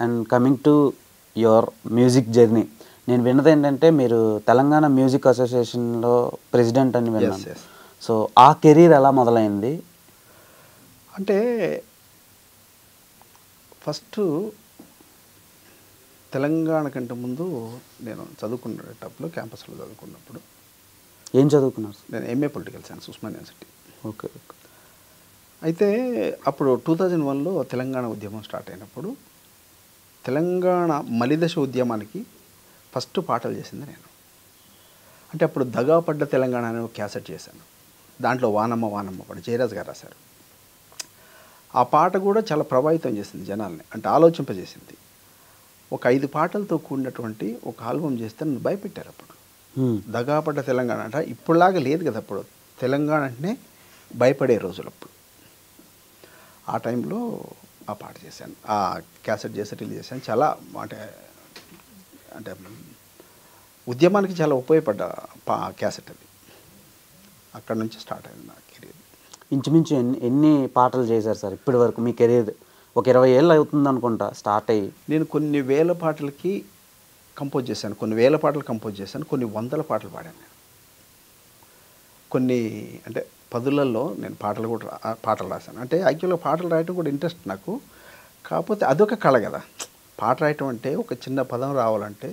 And coming to your music journey, నేను విన్నది ఏంటంటే మీరు తెలంగాణ మ్యూజిక్ అసోసియేషన్లో ప్రెసిడెంట్ అని విన్నాను. సో ఆ కెరీర్ ఎలా మొదలైంది? అంటే ఫస్ట్ తెలంగాణ కంటే ముందు నేను చదువుకునేటప్పుడు క్యాంపస్లో చదువుకున్నప్పుడు ఏం చదువుకున్నారు? నేను MA political science Osmania university. Okay. అయితే అప్పుడు 2001లో తెలంగాణ ఉద్యమం స్టార్ట్ అయినప్పుడు తెలంగాణ మలిదశ ఉద్యమానికి ఫస్ట్ పాటలు చేసింది నేను. అంటే అప్పుడు దగాపడ్డ తెలంగాణ అనే ఒక క్యాసెట్ చేశాను. దాంట్లో వానమ్మ వానమ్మ పాట జయరాజ్ గారు రాశారు. ఆ పాట కూడా చాలా ప్రభావితం చేసింది జనాల్ని, అంటే ఆలోచింపజేసింది. ఒక 5 పాటలతో కూడినటువంటి ఒక ఆల్బమ్ చేస్తే నన్ను భయపెట్టారు అప్పుడు. దగాపడ్డ తెలంగాణ అంటే ఇప్పుడులాగా లేదు కదా, అప్పుడు తెలంగాణ అంటే భయపడే రోజులు అప్పుడు. ఆ టైంలో ఆ పాట చేశాను, ఆ క్యాసెట్ చేసి రిలీజ్ చేశాను. చాలా అంటే అంటే ఉద్యమానికి చాలా ఉపయోగపడ్డ క్యాసెట్ అది. అక్కడ నుంచి స్టార్ట్ అయింది నా కెరీర్. ఇంచుమించు ఎన్ని పాటలు చేశారు సార్ ఇప్పటి వరకు మీ కెరీర్? ఒక 20 ఏళ్ళు అవుతుంది అనుకుంటా స్టార్ట్ అయ్యి. నేను కొన్ని వేల పాటలకి కంపోజ్ చేశాను, కొన్ని వేల పాటలు కంపోజ్ చేశాను, కొన్ని వందల పాటలు పాడాను నేను. కొన్ని అంటే 10లలో నేను పాటలు రాశాను. అంటే యాక్చువల్గా పాటలు రాయటం కూడా ఇంట్రెస్ట్ నాకు. కాకపోతే అదొక కళ కదా. పాట రాయటం అంటే ఒక చిన్న పదం రావాలంటే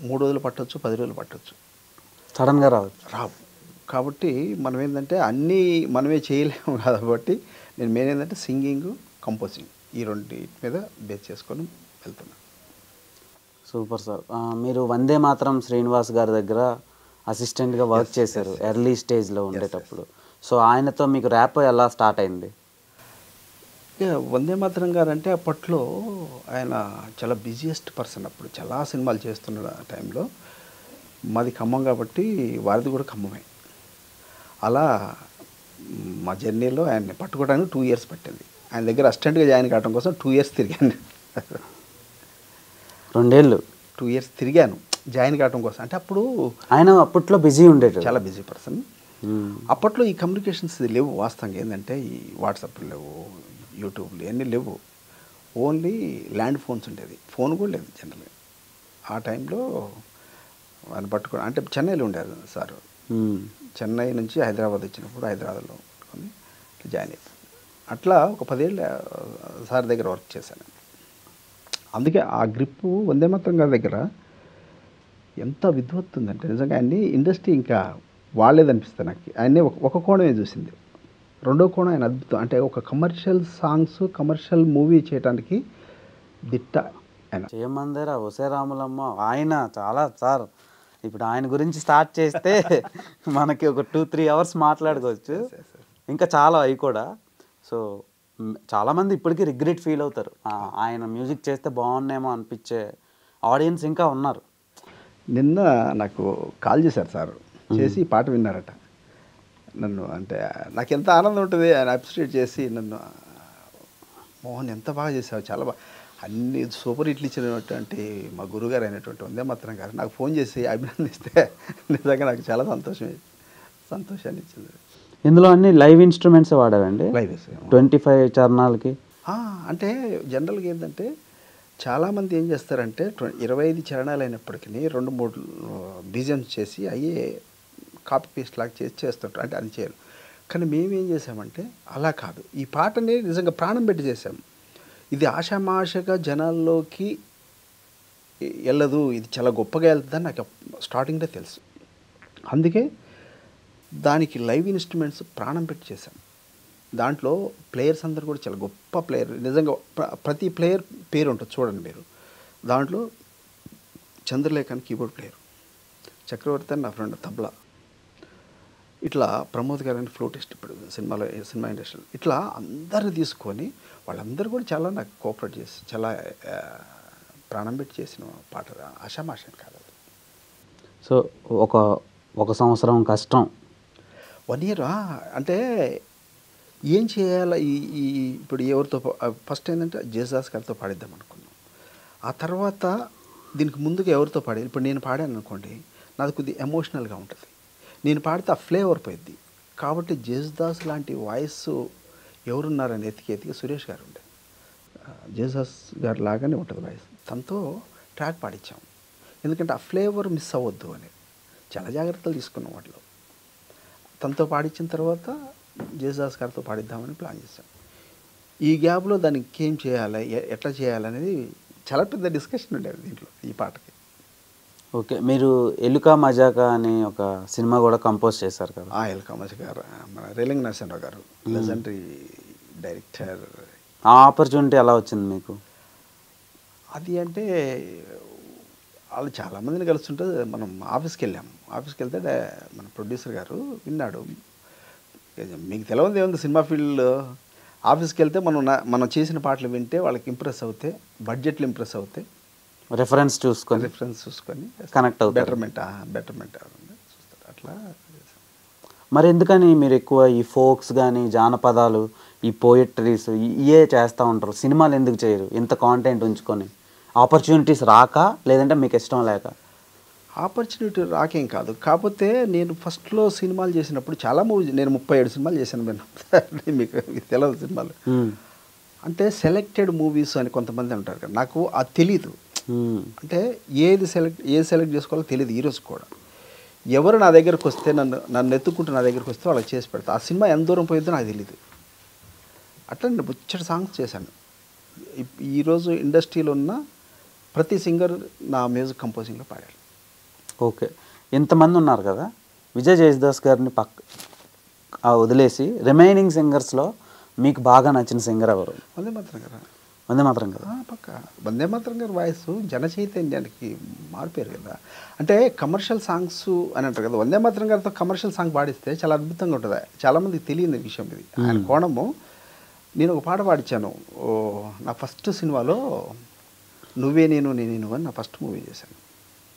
3 రోజులు పట్టవచ్చు, 10 రోజులు పట్టవచ్చు, సడన్గా రావు. కాబట్టి మనం ఏంటంటే అన్నీ మనమే చేయలేము కాబట్టి నేను మెయిన్ ఏంటంటే సింగింగ్, కంపోజింగ్ ఈ రెండింటి మీద బేస్ చేసుకొని వెళ్తున్నాను. Super sir. మీరు వందే మాతరం శ్రీనివాస్ గారి దగ్గర అసిస్టెంట్గా వర్క్ చేశారు ఎర్లీ స్టేజ్లో ఉండేటప్పుడు. సో ఆయనతో మీకు ర్యాప్ ఎలా స్టార్ట్ అయింది? వందే మాతరం గారు అంటే అప్పట్లో ఆయన చాలా బిజియెస్ట్ పర్సన్. అప్పుడు చాలా సినిమాలు చేస్తున్న టైంలో మాది ఖమ్మం కాబట్టి వారిది కూడా ఖమ్మమే. అలా మా జర్నీలో ఆయన్ని పట్టుకోవడానికి 2 years పట్టింది. ఆయన దగ్గర అసిస్టెంట్గా జాయిన్ కావడం కోసం 2 years తిరిగాను. 2 ఏళ్ళు 2 years తిరిగాను జాయిన్ కావడం కోసం. అంటే అప్పుడు ఆయన అప్పట్లో బిజీ ఉండేది, చాలా బిజీ పర్సన్. అప్పట్లో ఈ కమ్యూనికేషన్స్ లేవు. వాస్తవంగా ఏంటంటే ఈ వాట్సాప్లు లేవు, యూట్యూబ్లు ఇవన్నీ లేవు. ఓన్లీ ల్యాండ్ ఫోన్స్ ఉండేది, ఫోన్ కూడా లేదు జనరల్గా. ఆ టైంలో ఆయన పట్టుకొని, అంటే చెన్నైలో ఉండేది సార్. చెన్నై నుంచి హైదరాబాద్ వచ్చినప్పుడు హైదరాబాద్లో పట్టుకొని జాయిన్ అయిపోయింది. అట్లా ఒక 10 ఏళ్ళు సార్ దగ్గర వర్క్ చేశాను. అందుకే ఆ గ్రిప్పు వందే మాతరం గారి దగ్గర ఎంత విద్వత్తు ఉందంటే నిజంగా ఆయన్ని ఇండస్ట్రీ ఇంకా వాడలేదనిపిస్తుంది నాకు. ఆయన్ని ఒక కోణమే చూసింది. రెండో కోణం ఆయన అద్భుతం. అంటే ఒక కమర్షియల్ సాంగ్స్, కమర్షియల్ మూవీ చేయడానికి దిట్ట ఆయన. చేయమందిరా ఒసే రాములమ్మ ఆయన చాలా సార్. ఇప్పుడు ఆయన గురించి స్టార్ట్ చేస్తే మనకి ఒక 2-3 hours మాట్లాడుకోవచ్చు. ఇంకా చాలా అవి కూడా. సో చాలామంది ఇప్పటికీ రిగ్రెట్ ఫీల్ అవుతారు, ఆయన మ్యూజిక్ చేస్తే బాగున్నేమో అనిపించే ఆడియన్స్ ఇంకా ఉన్నారు. నిన్న నాకు కాల్ చేశారు సార్, చేసి పాట విన్నారట నన్ను. అంటే నాకు ఎంత ఆనందం ఉంటుంది. ఆయన అప్రిషియేట్ చేసి నన్ను, మోహన్ ఎంత బాగా చేశావు, చాలా బాగా, అన్ని సూపర్ హిట్లు ఇచ్చినటువంటి మా గురుగారు అయినటువంటి వందే మాతరం గారు నాకు ఫోన్ చేసి అభినందిస్తే నిజంగా నాకు చాలా సంతోషాన్ని ఇచ్చింది. ఇందులో అన్ని లైవ్ ఇన్స్ట్రుమెంట్స్ వాడారండి, లైవ్ 25 చరణాలకి. అంటే జనరల్గా ఏంటంటే చాలామంది ఏం చేస్తారంటే 25 చరణాలు అయినప్పటికీ 2-3 బీజిఎమ్స్ చేసి అయ్యే కాపీ పేస్ట్ లాగా చేస్తుంటారు. అంటే అది చేయరు. కానీ మేమేం చేసామంటే అలా కాదు, ఈ పాటని నిజంగా ప్రాణం పెట్టి చేసాము. ఇది ఆషామాషగా జనాల్లోకి వెళ్ళదు, ఇది చాలా గొప్పగా వెళ్తుందని నాకు స్టార్టింగ్లో తెలుసు. అందుకే దానికి లైవ్ ఇన్స్ట్రుమెంట్స్ ప్రాణం పెట్టి చేశాం. దాంట్లో ప్లేయర్స్ అందరూ కూడా చాలా గొప్ప ప్లేయర్. నిజంగా ప్రతి ప్లేయర్ పేరు ఉంటుంది చూడండి మీరు. దాంట్లో చంద్రలేఖ అని కీబోర్డ్ ప్లేయర్, చక్రవర్తి అని నా ఫ్రెండ్ తబలా, ఇట్లా ప్రమోద్ గారు అని ఫ్లూటిస్ట్ ఇప్పుడు సినిమా ఇండస్ట్రీలో, ఇట్లా అందరిని తీసుకొని వాళ్ళందరూ కూడా చాలా నాకు కోఆపరేట్ చేసి చాలా ప్రాణం పెట్టి చేసిన పాట. ఆషామాషం కాదు అది. సో ఒక సంవత్సరం కష్టం, 1 year. అంటే ఏం చేయాలి, ఈ ఇప్పుడు ఎవరితో ఫస్ట్ ఏంటంటే జేసుదాస్ గారితో పాడిద్దాం అనుకున్నాం. ఆ తర్వాత దీనికి ముందుగా ఎవరితో పాడాలి, ఇప్పుడు నేను పాడాను అనుకోండి, నాది కొద్దిగా ఎమోషనల్గా ఉంటుంది, నేను పాడితే ఆ ఫ్లేవర్ పోయిద్ది. కాబట్టి జేసుదాస్ లాంటి వాయిస్ ఎవరున్నారని ఎతికి సురేష్ గారు ఉండే. జేసస్ గారి లాగానే ఉంటుంది వాయిస్. తనతో ట్రాక్ పాడించాం. ఎందుకంటే ఆ ఫ్లేవర్ మిస్ అవ్వద్దు అని చాలా జాగ్రత్తలు తీసుకున్నాం వాటిలో. తనతో పాడించిన తర్వాత జేసస్ గారితో పాడిద్దామని ప్లాన్ చేశాం. ఈ గ్యాప్లో దానికి ఇంకేం చేయాలి, ఎట్లా చేయాలనేది చాలా పెద్ద డిస్కషన్ ఉండేది దీంట్లో ఈ పాటకి. ఓకే, మీరు ఎలుక మజాకా అని ఒక సినిమా కూడా కంపోజ్ చేశారు కదా. ఎల్ కామర్స్ గారు, మన రేలింగ్ నరసింహరావు గారు లెజెండరీ డైరెక్టర్. ఆ ఆపర్చునిటీ ఎలా వచ్చింది మీకు? అది అంటే వాళ్ళు చాలామందిని కలుస్తుంటే మనం ఆఫీస్కి వెళ్ళాము. ఆఫీస్కి వెళ్తే మన ప్రొడ్యూసర్ గారు విన్నాడు. మీకు తెలియదు ఏముంది సినిమా ఫీల్డ్లో, ఆఫీస్కి వెళ్తే మనం చేసిన పాటలు వింటే వాళ్ళకి ఇంప్రెస్ అవుతాయి, బడ్జెట్లు ఇంప్రెస్ అవుతాయి, రెఫరెన్స్ చూసుకొని కనెక్ట్ అవుతారు, బెటర్మెంట్ చూస్తారు. అట్లా మరి ఎందుకని మీరు ఎక్కువ ఈ ఫోక్స్ కానీ జానపదాలు, ఈ పోయిటరీస్ ఇవే చేస్తూ ఉంటారు, సినిమాలు ఎందుకు చేయరు? ఇంత కాంటెంట్ ఉంచుకొని ఆపర్చునిటీస్ రాక, లేదంటే మీకు ఇష్టం లేక? ఆపర్చునిటీ రాకేం కాదు. కాకపోతే నేను ఫస్ట్లో సినిమాలు చేసినప్పుడు చాలా నేను 37 సినిమాలు చేశాను. మీకు తెలియదు సినిమాలు అంటే సెలెక్టెడ్ మూవీస్ అని కొంతమంది అంటారు కదా, నాకు అది తెలీదు. అంటే ఏది సెలెక్ట్ చేసుకోవాలో తెలియదు ఈరోజు కూడా. ఎవరు నా దగ్గరకు వస్తే నన్ను ఎత్తుకుంటూ నా దగ్గరకు వస్తే వాళ్ళకి చేసి పెడతా. ఆ సినిమా ఎంత దూరం పోయిద్దో నాకు తెలియదు. అట్లా నేను బుచ్చటి సాంగ్స్ చేశాను. ఈరోజు ఇండస్ట్రీలో ఉన్న ప్రతి సింగర్ నా మ్యూజిక్ కంపోజింగ్లో పాడాడు. ఓకే, ఇంతమంది ఉన్నారు కదా, విజయ్ జయసుదాస్ గారిని వదిలేసి రిమైనింగ్ సింగర్స్లో మీకు బాగా నచ్చిన సింగర్ ఎవరు? వందే మాత్రం గారు. వందే మాత్రం కదా, పక్క వందే మాత్రం గారి వాయిస్ జన చైతన్యానికి మారిపోయారు కదా. అంటే కమర్షియల్ సాంగ్స్ అని అంటారు కదా, వందే మాత్రం గారితో కమర్షియల్ సాంగ్ పాడిస్తే చాలా అద్భుతంగా ఉంటుంది. చాలామందికి తెలియని విషయం ఇది. ఆయన కోణము. నేను ఒక పాట పాడించాను నా ఫస్ట్ సినిమాలో, నువ్వే నేను నేను అని నా ఫస్ట్ మూవీ చేశాను.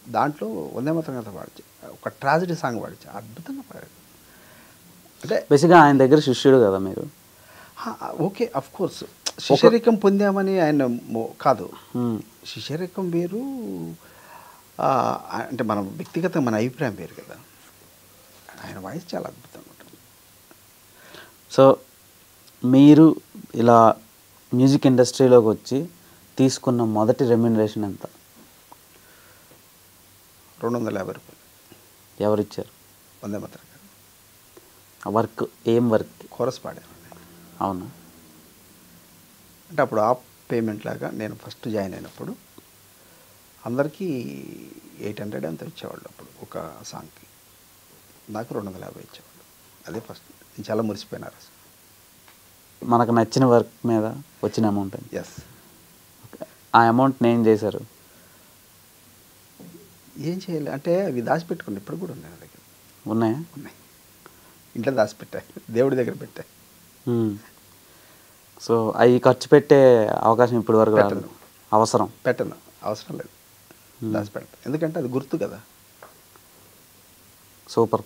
దాంట్లో వందే మాత్రం గారితో పాడించా, ఒక ట్రాజడీ సాంగ్ పాడించా, అద్భుతంగా పాడాడు. అంటే బేసిక్గా ఆయన దగ్గర శిష్యుడు కదా మీరు. ఓకే, అఫ్ కోర్స్ శిష్యరికం పొందామని ఆయన కాదు. శిష్యరికం వేరు, అంటే మనం వ్యక్తిగతంగా మన అభిప్రాయం వేరు కదా. ఆయన వాయిస్ చాలా అద్భుతంగా ఉంటుంది. సో మీరు ఇలా మ్యూజిక్ ఇండస్ట్రీలోకి వచ్చి తీసుకున్న మొదటి రెమ్యునరేషన్ ఎంత? 250 రూపాయలు. ఎవరిచ్చారు? వందే మాత్రం గారు. వర్క్ ఏం వర్క్? కోరస్ పాడాను. అవునా? అంటే అప్పుడు ఆ పేమెంట్ లాగా నేను ఫస్ట్ జాయిన్ అయినప్పుడు అందరికీ 800 అంత ఇచ్చేవాళ్ళు. అప్పుడు ఒక సాంగ్కి నాకు 250 ఇచ్చేవాళ్ళు. అదే ఫస్ట్. నేను చాలా మురిసిపోయినారు అసలు. మనకు నచ్చిన వర్క్ మీద వచ్చిన అమౌంట్? ఎస్. ఆ అమౌంట్ని ఏం చేశారు? ఏం చేయాలి అంటే అవి దాచిపెట్టుకుని ఇప్పుడు కూడా ఉన్నాయి నా దగ్గర. ఉన్నాయా? ఉన్నాయి. ఇంట్లో దాచిపెట్టా, దేవుడి దగ్గర పెట్టా. సో అవి ఖర్చు పెట్టే అవకాశం ఇప్పుడు వరకు పెట్టను. పెట్టను, అవసరం లేదు. దాచిపెడతా, ఎందుకంటే అది గుర్తు కదా. సూపర్.